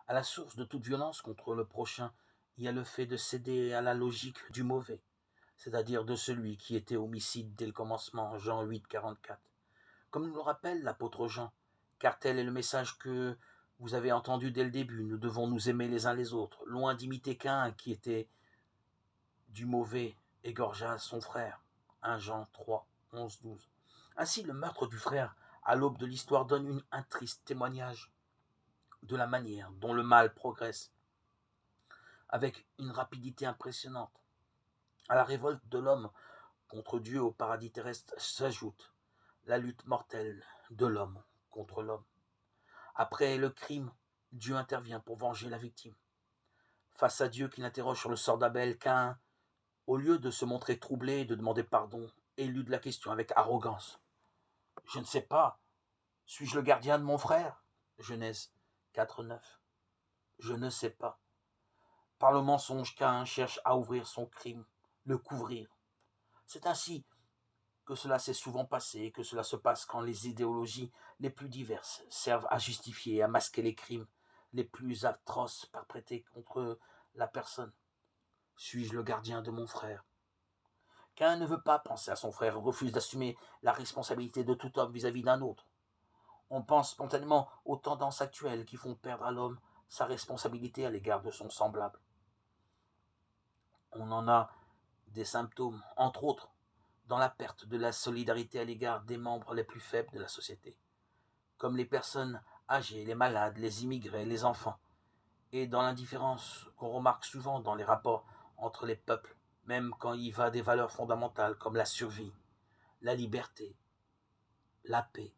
À la source de toute violence contre le prochain, il y a le fait de céder à la logique du mauvais, c'est-à-dire de celui qui était homicide dès le commencement, Jean 8, 44. Comme nous le rappelle l'apôtre Jean, car tel est le message que vous avez entendu dès le début, nous devons nous aimer les uns les autres, loin d'imiter Caïn qui était du mauvais, égorgea son frère. 1 Jean 3, 11, 12. Ainsi, le meurtre du frère, à l'aube de l'histoire, donne un triste témoignage de la manière dont le mal progresse, avec une rapidité impressionnante. À la révolte de l'homme contre Dieu au paradis terrestre s'ajoute la lutte mortelle de l'homme contre l'homme. Après le crime, Dieu intervient pour venger la victime. Face à Dieu qui l'interroge sur le sort d'Abel, Caïn, au lieu de se montrer troublé et de demander pardon, élude la question avec arrogance. Je ne sais pas, suis-je le gardien de mon frère? Genèse 4, 9. Je ne sais pas. Par le mensonge, Caïn cherche à ouvrir son crime, le couvrir. C'est ainsi que cela s'est souvent passé et que cela se passe quand les idéologies les plus diverses servent à justifier et à masquer les crimes les plus atroces perpétrés contre la personne. Suis-je le gardien de mon frère? Caïn ne veut pas penser à son frère et refuse d'assumer la responsabilité de tout homme vis-à-vis d'un autre. On pense spontanément aux tendances actuelles qui font perdre à l'homme sa responsabilité à l'égard de son semblable. On en a des symptômes, entre autres, dans la perte de la solidarité à l'égard des membres les plus faibles de la société, comme les personnes âgées, les malades, les immigrés, les enfants, et dans l'indifférence qu'on remarque souvent dans les rapports entre les peuples, même quand il va des valeurs fondamentales comme la survie, la liberté, la paix,